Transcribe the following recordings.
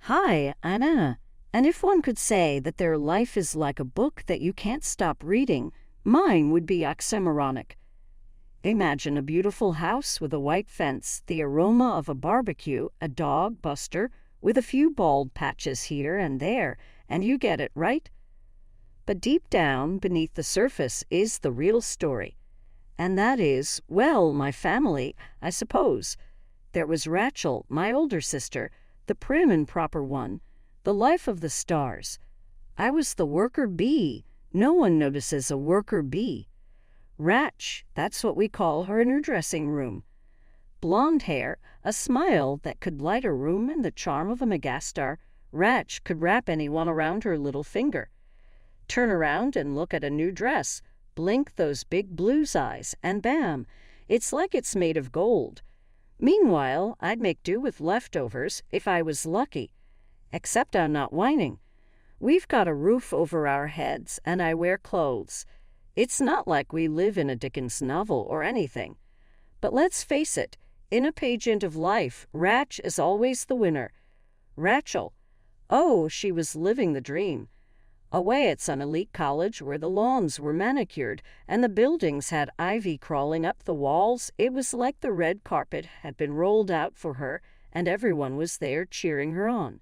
Hi, Anna. And if one could say that their life is like a book that you can't stop reading, mine would be oxymoronic. Imagine a beautiful house with a white fence, the aroma of a barbecue, a dog, Buster, with a few bald patches here and there, and you get it, right? But deep down, beneath the surface, is the real story. And that is, well, my family, I suppose. There was Rachel, my older sister, the prim and proper one, the life of the stars. I was the worker bee. No one notices a worker bee. Ratch, that's what we call her in her dressing room. Blonde hair, a smile that could light a room, and the charm of a megastar. Ratch could wrap anyone around her little finger. Turn around and look at a new dress. Blink those big blues eyes, and bam, it's like it's made of gold. Meanwhile, I'd make do with leftovers if I was lucky. Except I'm not whining. We've got a roof over our heads, and I wear clothes. It's not like we live in a Dickens novel or anything. But let's face it, in a pageant of life, Ratch is always the winner. Rachel. Oh, she was living the dream. Away at some elite college where the lawns were manicured and the buildings had ivy crawling up the walls, it was like the red carpet had been rolled out for her and everyone was there cheering her on.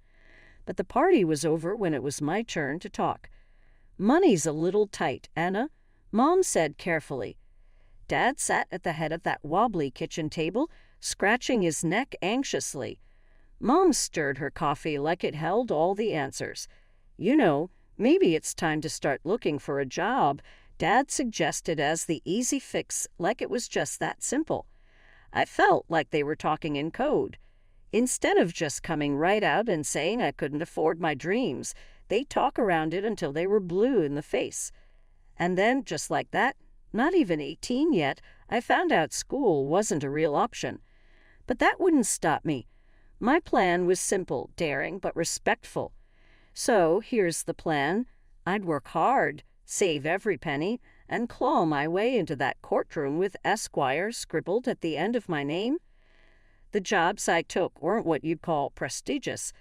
But the party was over when it was my turn to talk. Money's a little tight, Anna, Mom said carefully. Dad sat at the head of that wobbly kitchen table, scratching his neck anxiously. Mom stirred her coffee like it held all the answers. You know, maybe it's time to start looking for a job, Dad suggested as the easy fix, like it was just that simple. I felt like they were talking in code. Instead of just coming right out and saying I couldn't afford my dreams, they'd talk around it until they were blue in the face. And then, just like that, not even 18 yet, I found out school wasn't a real option. But that wouldn't stop me. My plan was simple, daring, but respectful. So here's the plan. I'd work hard, save every penny, and claw my way into that courtroom with Esquire scribbled at the end of my name. The jobs I took weren't what you'd call prestigious.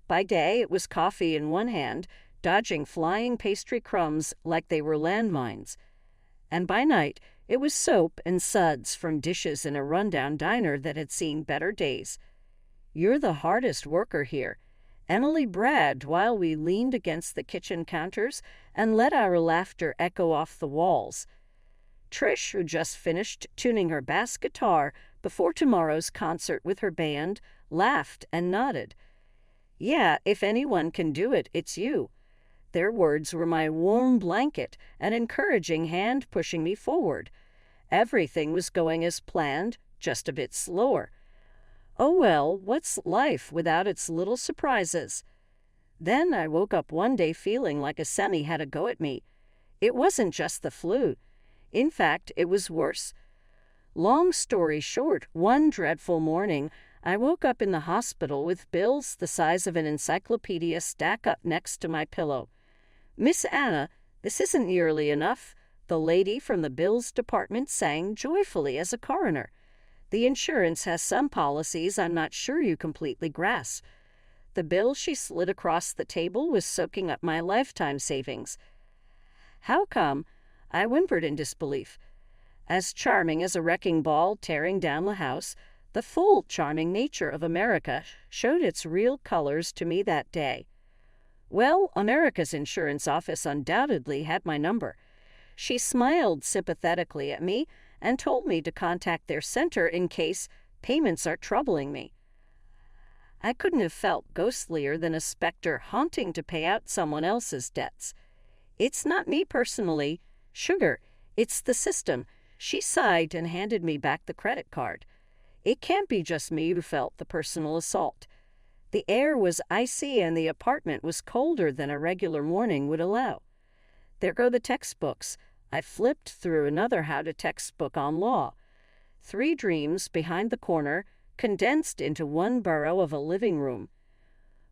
By day, it was coffee in one hand, dodging flying pastry crumbs like they were landmines. And by night, it was soap and suds from dishes in a rundown diner that had seen better days. You're the hardest worker here, Emily bragged while we leaned against the kitchen counters and let our laughter echo off the walls. Trish, who just finished tuning her bass guitar before tomorrow's concert with her band, laughed and nodded. Yeah, if anyone can do it, it's you. Their words were my warm blanket, an encouraging hand pushing me forward. Everything was going as planned, just a bit slower. Oh well, what's life without its little surprises? Then I woke up one day feeling like a semi had a go at me. It wasn't just the flu. In fact, it was worse. Long story short, one dreadful morning, I woke up in the hospital with bills the size of an encyclopedia stacked up next to my pillow. Miss Anna, this isn't nearly enough, the lady from the bills department sang joyfully as a coroner. The insurance has some policies I'm not sure you completely grasp. The bill she slid across the table was soaking up my lifetime savings. How come? I whimpered in disbelief. As charming as a wrecking ball tearing down the house, the full charming nature of America showed its real colors to me that day. Well, America's insurance office undoubtedly had my number. She smiled sympathetically at me and told me to contact their center in case payments are troubling me. I couldn't have felt ghostlier than a specter haunting to pay out someone else's debts. It's not me personally, sugar, it's the system. She sighed and handed me back the credit card. It can't be just me who felt the personal assault. The air was icy and the apartment was colder than a regular morning would allow. There go the textbooks. I flipped through another how-to textbook on law. 3 dreams behind the corner, condensed into one burrow of a living room.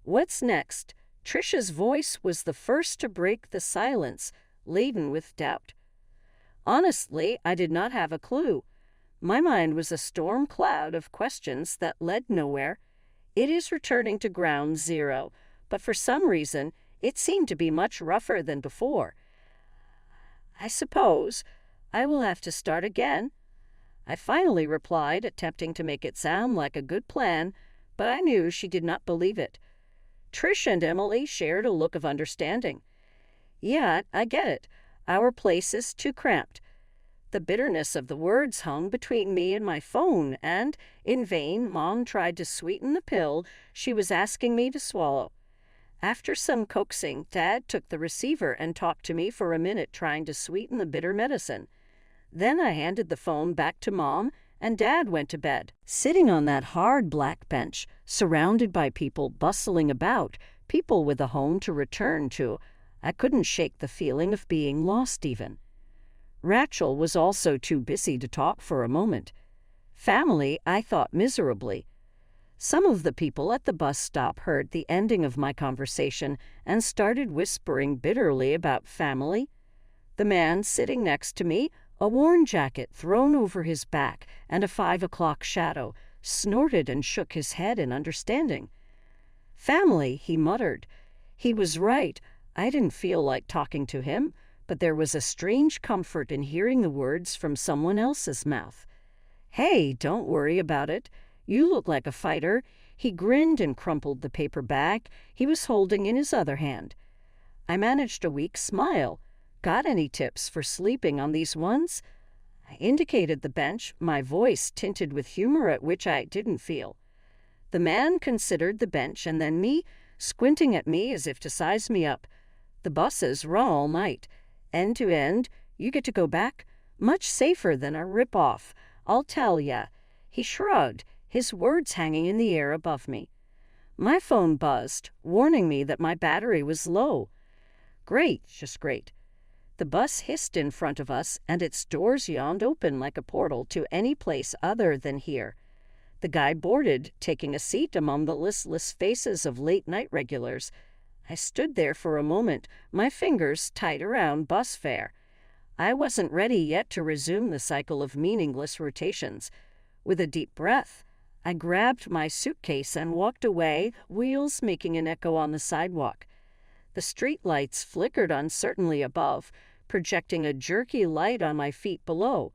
What's next? Trisha's voice was the first to break the silence, laden with doubt. Honestly, I did not have a clue. My mind was a storm cloud of questions that led nowhere. It is returning to ground zero, but for some reason, it seemed to be much rougher than before. I suppose I will have to start again. I finally replied, attempting to make it sound like a good plan, but I knew she did not believe it. Trish and Emily shared a look of understanding. Yeah, I get it. Our place is too cramped. The bitterness of the words hung between me and my phone, and, in vain, Mom tried to sweeten the pill she was asking me to swallow. After some coaxing, Dad took the receiver and talked to me for a minute, trying to sweeten the bitter medicine. Then I handed the phone back to Mom, and Dad went to bed. Sitting on that hard black bench, surrounded by people bustling about, people with a home to return to, I couldn't shake the feeling of being lost even. Rachel was also too busy to talk for a moment. Family, I thought miserably. Some of the people at the bus stop heard the ending of my conversation and started whispering bitterly about family. The man sitting next to me, a worn jacket thrown over his back and a 5 o'clock shadow, snorted and shook his head in understanding. Family, he muttered. He was right. I didn't feel like talking to him, but there was a strange comfort in hearing the words from someone else's mouth. Hey, don't worry about it. You look like a fighter. He grinned and crumpled the paper bag he was holding in his other hand. I managed a weak smile. Got any tips for sleeping on these ones? I indicated the bench, my voice tinted with humor at which I didn't feel. The man considered the bench and then me, squinting at me as if to size me up. The buses run all night. End to end, you get to go back. Much safer than a rip-off, I'll tell ya. He shrugged, his words hanging in the air above me. My phone buzzed, warning me that my battery was low. Great, just great. The bus hissed in front of us, and its doors yawned open like a portal to any place other than here. The guy boarded, taking a seat among the listless faces of late-night regulars. I stood there for a moment, my fingers tight around bus fare. I wasn't ready yet to resume the cycle of meaningless rotations. With a deep breath, I grabbed my suitcase and walked away, wheels making an echo on the sidewalk. The street lights flickered uncertainly above, projecting a jerky light on my feet below.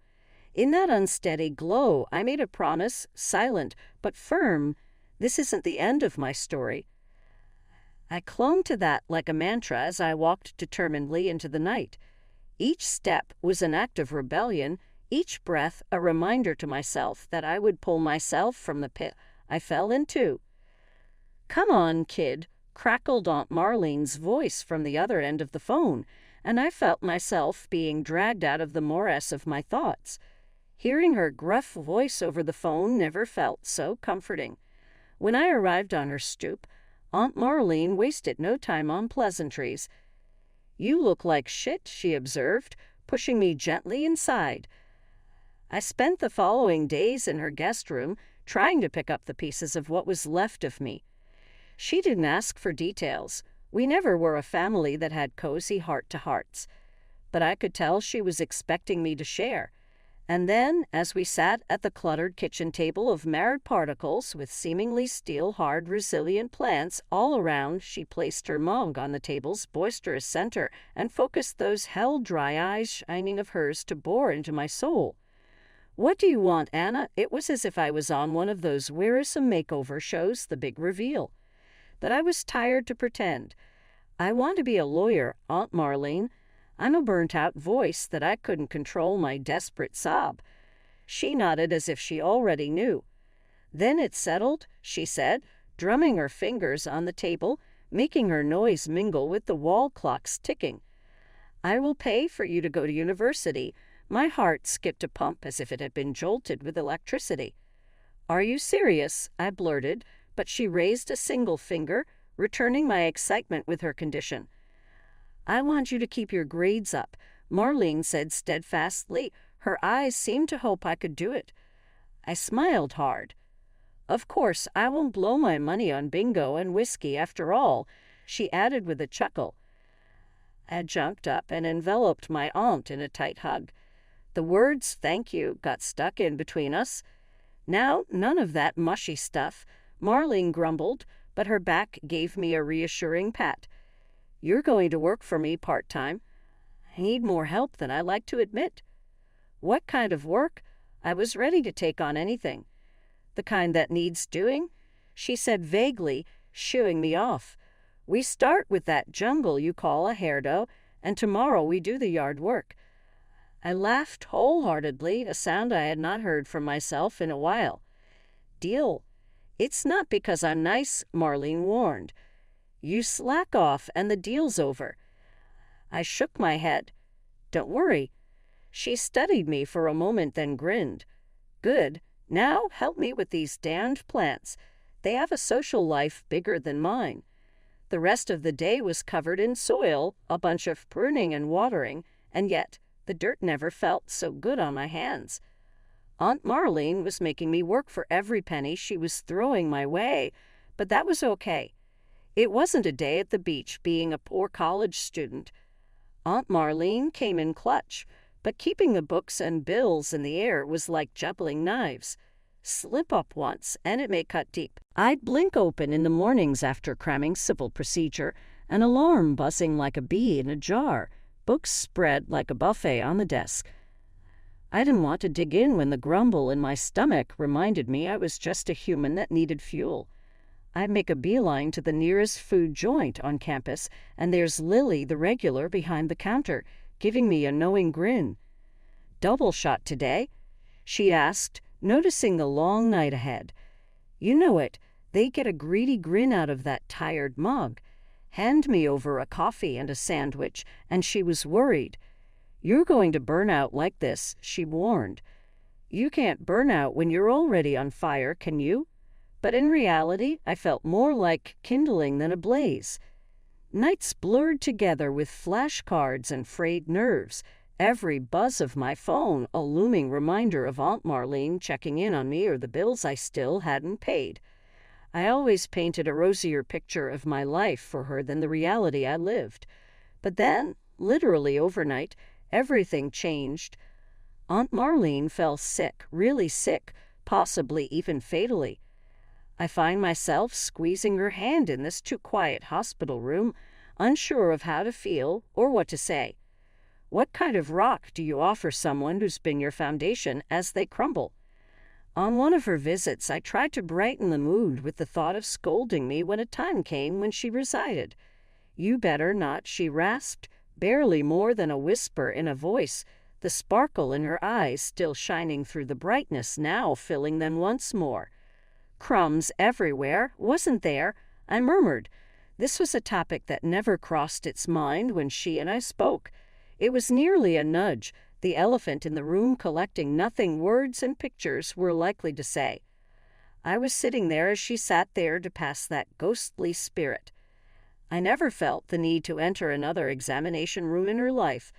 In that unsteady glow, I made a promise, silent but firm. This isn't the end of my story. I clung to that like a mantra as I walked determinedly into the night. Each step was an act of rebellion, each breath a reminder to myself that I would pull myself from the pit I fell into. "Come on, kid," crackled Aunt Marlene's voice from the other end of the phone, and I felt myself being dragged out of the morass of my thoughts. Hearing her gruff voice over the phone never felt so comforting. When I arrived on her stoop, Aunt Marlene wasted no time on pleasantries. "You look like shit," she observed, pushing me gently inside. I spent the following days in her guest room, trying to pick up the pieces of what was left of me. She didn't ask for details. We never were a family that had cozy heart-to-hearts. But I could tell she was expecting me to share. And then, as we sat at the cluttered kitchen table of marred particles with seemingly steel-hard, resilient plants all around, she placed her mug on the table's boisterous center and focused those hell-dry eyes shining of hers to bore into my soul. "What do you want, Anna?" It was as if I was on one of those wearisome makeover shows, The Big Reveal. But I was tired to pretend. "I want to be a lawyer, Aunt Marlene." I'm a burnt-out voice that I couldn't control my desperate sob. She nodded as if she already knew. "Then it's settled," she said, drumming her fingers on the table, making her noise mingle with the wall clock's ticking. "I will pay for you to go to university." My heart skipped a pump as if it had been jolted with electricity. "Are you serious?" I blurted, but she raised a single finger, returning my excitement with her condition. "I want you to keep your grades up," Marlene said steadfastly. Her eyes seemed to hope I could do it. I smiled hard. "Of course, I won't blow my money on bingo and whiskey after all," she added with a chuckle. I jumped up and enveloped my aunt in a tight hug. The words "thank you" got stuck in between us. "Now, none of that mushy stuff. Marlene grumbled, but her back gave me a reassuring pat. "You're going to work for me part-time. I need more help than I like to admit." "What kind of work?" I was ready to take on anything. "The kind that needs doing," she said vaguely, shooing me off. "We start with that jungle you call a hairdo, and tomorrow we do the yard work." I laughed wholeheartedly, a sound I had not heard from myself in a while. "Deal." "It's not because I'm nice," Marlene warned. "You slack off and the deal's over." I shook my head. "Don't worry." She studied me for a moment, then grinned. "Good. Now help me with these damned plants. They have a social life bigger than mine." The rest of the day was covered in soil, a bunch of pruning and watering, and yet the dirt never felt so good on my hands. Aunt Marlene was making me work for every penny she was throwing my way, but that was okay. It wasn't a day at the beach being a poor college student. Aunt Marlene came in clutch, but keeping the books and bills in the air was like juggling knives. Slip up once, and it may cut deep. I'd blink open in the mornings after cramming civil procedure, an alarm buzzing like a bee in a jar, books spread like a buffet on the desk. I didn't want to dig in when the grumble in my stomach reminded me I was just a human that needed fuel. I'd make a beeline to the nearest food joint on campus, and there's Lily, the regular, behind the counter, giving me a knowing grin. "Double shot today?" she asked, noticing the long night ahead. "You know it. They get a greedy grin out of that tired mug." Hand me over a coffee and a sandwich, and she was worried. "You're going to burn out like this," she warned. "You can't burn out when you're already on fire, can you?" But in reality, I felt more like kindling than a blaze. Nights blurred together with flashcards and frayed nerves, every buzz of my phone a looming reminder of Aunt Marlene checking in on me or the bills I still hadn't paid. I always painted a rosier picture of my life for her than the reality I lived. But then, literally overnight, everything changed. Aunt Marlene fell sick, really sick, possibly even fatally. I find myself squeezing her hand in this too-quiet hospital room, unsure of how to feel or what to say. What kind of rock do you offer someone who's been your foundation as they crumble? On one of her visits, I tried to brighten the mood with the thought of scolding me when a time came when she resided. "You better not," she rasped, barely more than a whisper in a voice, the sparkle in her eyes still shining through the brightness now filling them once more. "Crumbs everywhere, wasn't there?" I murmured. This was a topic that never crossed its mind when she and I spoke. It was nearly a nudge, the elephant in the room collecting nothing words and pictures were likely to say. I was sitting there as she sat there to pass that ghostly spirit. I never felt the need to enter another examination room in her life.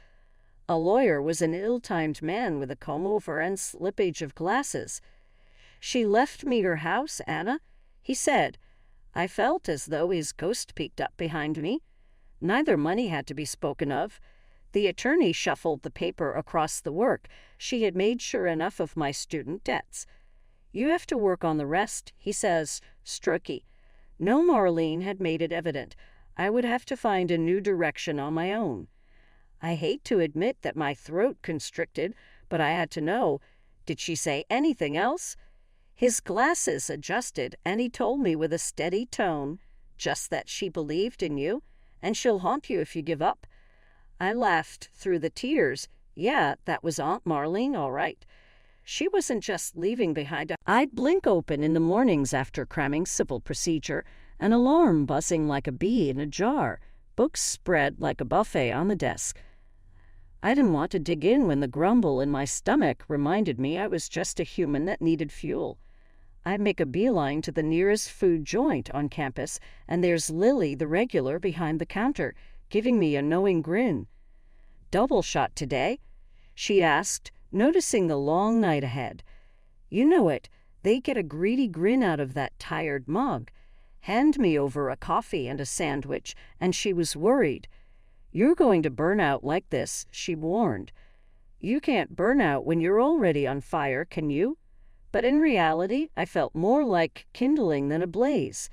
A lawyer was an ill-timed man with a comb-over and slippage of glasses. "She left me her house, Anna," he said. I felt as though his ghost peeked up behind me. Neither money had to be spoken of. The attorney shuffled the paper across the work. She had made sure enough of my student debts. "You have to work on the rest," he says, strokey. No, Marlene had made it evident. I would have to find a new direction on my own. I hate to admit that my throat constricted, but I had to know. Did she say anything else? His glasses adjusted, and he told me with a steady tone, "Just that she believed in you, and she'll haunt you if you give up." I laughed through the tears. Yeah, that was Aunt Marlene, all right. She wasn't just leaving behind. I'd blink open in the mornings after cramming civil procedure, an alarm buzzing like a bee in a jar, books spread like a buffet on the desk. I didn't want to dig in when the grumble in my stomach reminded me I was just a human that needed fuel. I'd make a beeline to the nearest food joint on campus, and there's Lily, the regular, behind the counter, giving me a knowing grin. "Double shot today?" she asked, noticing the long night ahead. "You know it. They get a greedy grin out of that tired mug." Hand me over a coffee and a sandwich, and she was worried. "You're going to burn out like this," she warned. "You can't burn out when you're already on fire, can you?" But in reality, I felt more like kindling than a blaze.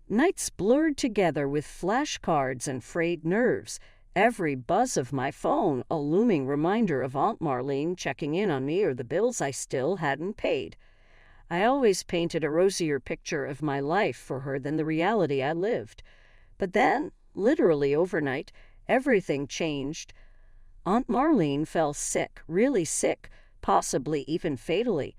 Nights blurred together with flashcards and frayed nerves, every buzz of my phone a looming reminder of Aunt Marlene checking in on me or the bills I still hadn't paid. I always painted a rosier picture of my life for her than the reality I lived. But then, literally overnight, everything changed. Aunt Marlene fell sick, really sick, possibly even fatally.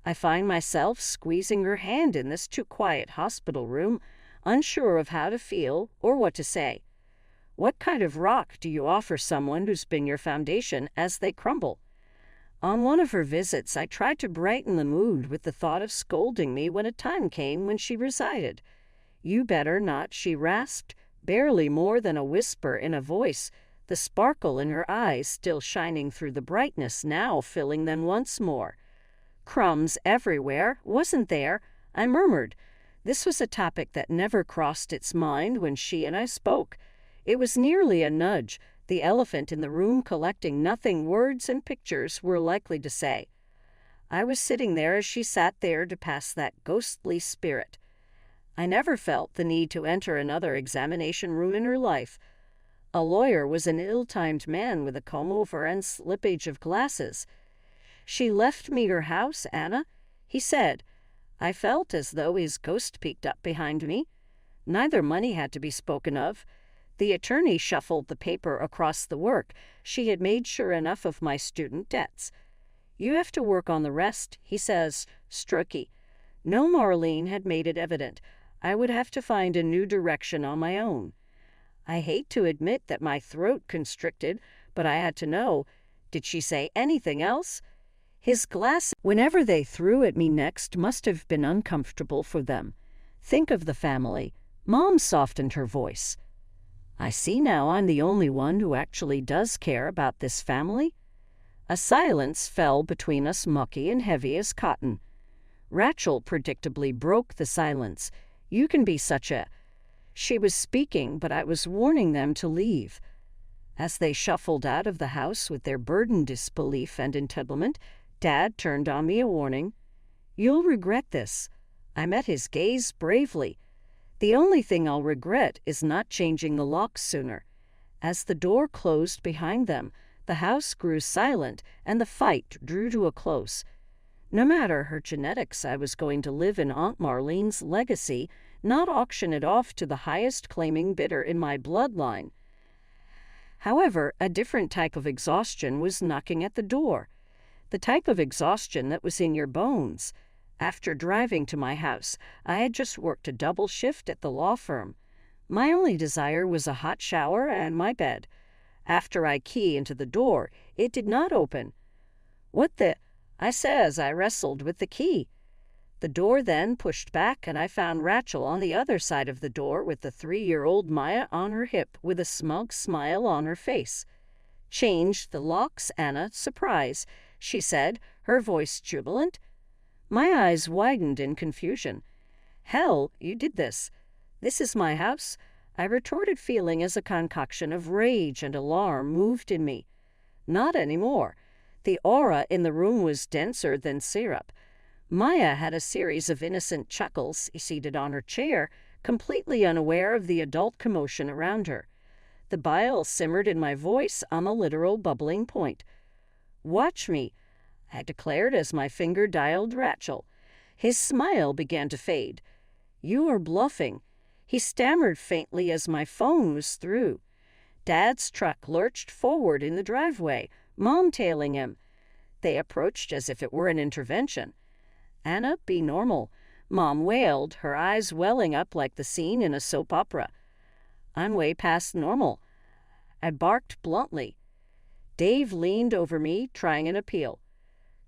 I find myself squeezing her hand in this too-quiet hospital room, unsure of how to feel or what to say. What kind of rock do you offer someone who's been your foundation as they crumble? On one of her visits, I tried to brighten the mood with the thought of scolding me when a time came when she resided. "You better not," she rasped, barely more than a whisper in a voice, the sparkle in her eyes still shining through the brightness now filling them once more. "Crumbs everywhere, wasn't there?" I murmured. This was a topic that never crossed its mind when she and I spoke. It was nearly a nudge, the elephant in the room collecting nothing words and pictures were likely to say. I was sitting there as she sat there to pass that ghostly spirit. I never felt the need to enter another examination room in her life. A lawyer was an ill-timed man with a comb-over and slippage of glasses. "She left me her house, Anna," he said. I felt as though his ghost peeked up behind me. Neither money had to be spoken of. The attorney shuffled the paper across the work. She had made sure enough of my student debts. "You have to work on the rest," he says, strokey. No, Marlene had made it evident. I would have to find a new direction on my own. I hate to admit that my throat constricted, but I had to know. Did she say anything else? His glass, whenever they threw at me next, must have been uncomfortable for them. Think of the family. Mom softened her voice. "I see now I'm the only one who actually does care about this family." A silence fell between us, mucky and heavy as cotton. Rachel predictably broke the silence. "You can be such a—" She was speaking, but I was warning them to leave. As they shuffled out of the house with their burdened disbelief and entitlement, Dad turned on me a warning. "You'll regret this." I met his gaze bravely. "The only thing I'll regret is not changing the locks sooner." As the door closed behind them, the house grew silent and the fight drew to a close. No matter her genetics, I was going to live in Aunt Marlene's legacy, not auction it off to the highest claiming bidder in my bloodline. However, a different type of exhaustion was knocking at the door. The type of exhaustion that was in your bones. After driving to my house, I had just worked a double shift at the law firm. My only desire was a hot shower and my bed. After I key into the door, it did not open. "What the—" I said as I wrestled with the key. The door then pushed back, and I found Rachel on the other side of the door with the 3-year-old Maya on her hip with a smug smile on her face. "Changed the locks, Anna, surprise," she said, her voice jubilant. My eyes widened in confusion. "Hell, you did this. This is my house," I retorted, feeling as a concoction of rage and alarm moved in me. Not anymore. The aura in the room was denser than syrup. Maya had a series of innocent chuckles, seated on her chair, completely unaware of the adult commotion around her. The bile simmered in my voice on the literal bubbling point. "Watch me," I declared as my finger dialed Rachel. His smile began to fade. "You are bluffing," he stammered faintly as my phone was through. Dad's truck lurched forward in the driveway, Mom tailing him. They approached as if it were an intervention. "Anna, be normal," Mom wailed, her eyes welling up like the scene in a soap opera. "I'm way past normal," I barked bluntly. Dave leaned over me, trying an appeal.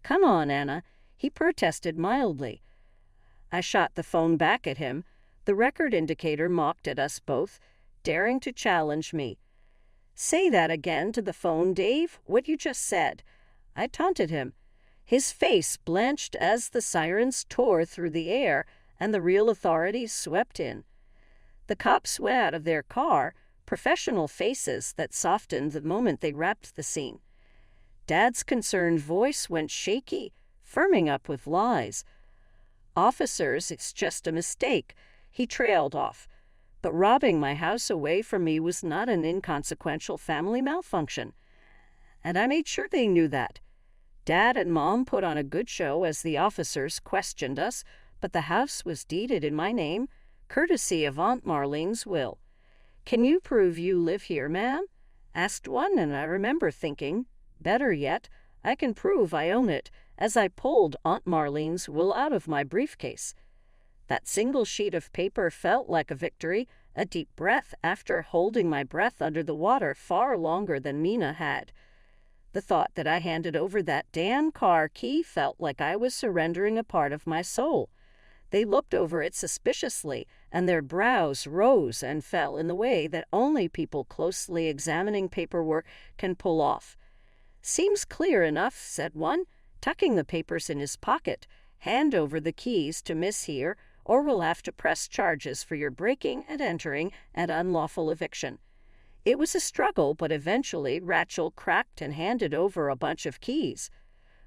"Come on, Anna," he protested mildly. I shot the phone back at him. The record indicator mocked at us both, daring to challenge me. "Say that again to the phone, Dave, what you just said," I taunted him. His face blanched as the sirens tore through the air and the real authorities swept in. The cops went out of their car, professional faces that softened the moment they wrapped the scene. Dad's concerned voice went shaky, firming up with lies. "Officers, it's just a mistake," he trailed off. But robbing my house away from me was not an inconsequential family malfunction. And I made sure they knew that. Dad and Mom put on a good show as the officers questioned us, but the house was deeded in my name, courtesy of Aunt Marlene's will. "Can you prove you live here, ma'am?" asked one, and I remember thinking, better yet, I can prove I own it, as I pulled Aunt Marlene's will out of my briefcase. That single sheet of paper felt like a victory, a deep breath after holding my breath under the water far longer than Mina had. The thought that I handed over that damn car key felt like I was surrendering a part of my soul. They looked over it suspiciously, and their brows rose and fell in the way that only people closely examining paperwork can pull off. "Seems clear enough," said one, tucking the papers in his pocket. "Hand over the keys to Miss here, or we'll have to press charges for your breaking and entering and unlawful eviction." It was a struggle, but eventually Rachel cracked and handed over a bunch of keys.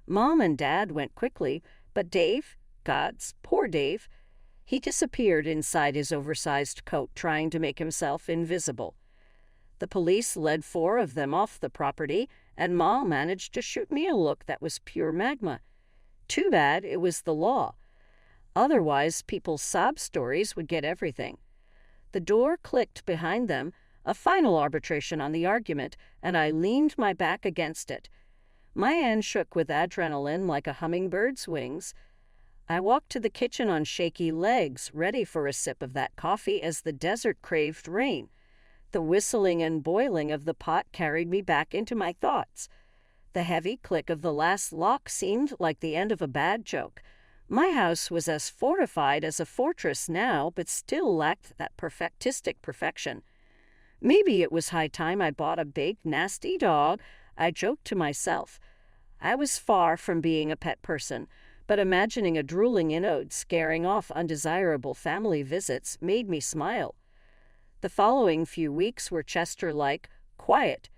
Mom and Dad went quickly, but Dave, gods, poor Dave, he disappeared inside his oversized coat, trying to make himself invisible. The police led 4 of them off the property, and Mom managed to shoot me a look that was pure magma. Too bad it was the law. Otherwise, people's sob stories would get everything. The door clicked behind them, a final arbitration on the argument, and I leaned my back against it. My hand shook with adrenaline like a hummingbird's wings. I walked to the kitchen on shaky legs, ready for a sip of that coffee as the desert craved rain. The whistling and boiling of the pot carried me back into my thoughts. The heavy click of the last lock seemed like the end of a bad joke. My house was as fortified as a fortress now, but still lacked that perfectistic perfection. Maybe it was high time I bought a big, nasty dog, I joked to myself. I was far from being a pet person, but imagining a drooling inode scaring off undesirable family visits made me smile. The following few weeks were Chester-like, quiet.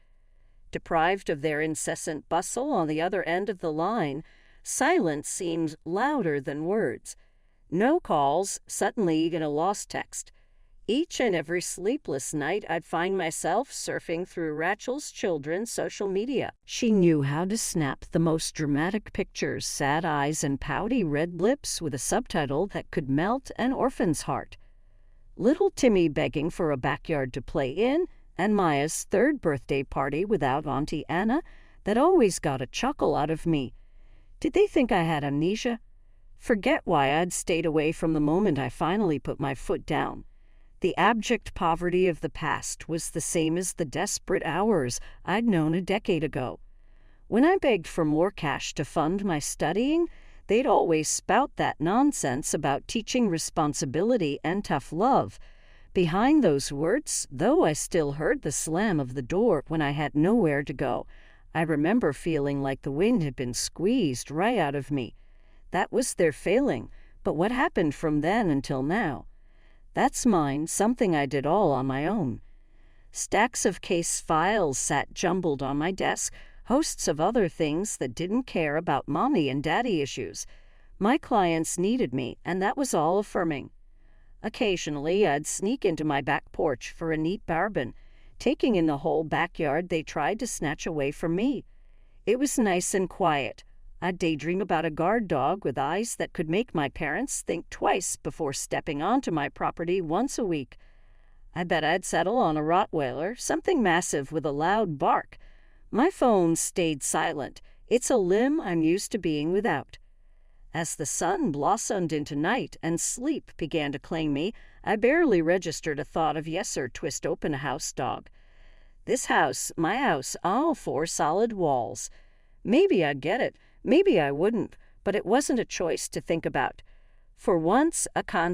Deprived of their incessant bustle on the other end of the line, silence seemed louder than words. No calls, suddenly even a lost text. Each and every sleepless night, I'd find myself surfing through Rachel's children's social media. She knew how to snap the most dramatic pictures, sad eyes and pouty red lips with a subtitle that could melt an orphan's heart. Little Timmy begging for a backyard to play in, and Maya's 3rd birthday party without Auntie Anna that always got a chuckle out of me. Did they think I had amnesia? Forget why I'd stayed away from the moment I finally put my foot down. The abject poverty of the past was the same as the desperate hours I'd known a decade ago. When I begged for more cash to fund my studying, they'd always spout that nonsense about teaching responsibility and tough love. Behind those words, though I still heard the slam of the door when I had nowhere to go, I remember feeling like the wind had been squeezed right out of me. That was their failing, but what happened from then until now? That's mine, something I did all on my own. Stacks of case files sat jumbled on my desk, hosts of other things that didn't care about mommy and daddy issues. My clients needed me, and that was all affirming. Occasionally, I'd sneak into my back porch for a neat bourbon, taking in the whole backyard they tried to snatch away from me. It was nice and quiet. I'd daydream about a guard dog with eyes that could make my parents think twice before stepping onto my property once a week. I bet I'd settle on a Rottweiler, something massive with a loud bark. My phone stayed silent. It's a limb I'm used to being without. As the sun blossomed into night and sleep began to claim me, I barely registered a thought of yes or twist open a house dog. This house, my house, all 4 solid walls. Maybe I'd get it. Maybe I wouldn't, but it wasn't a choice to think about. For once, a concept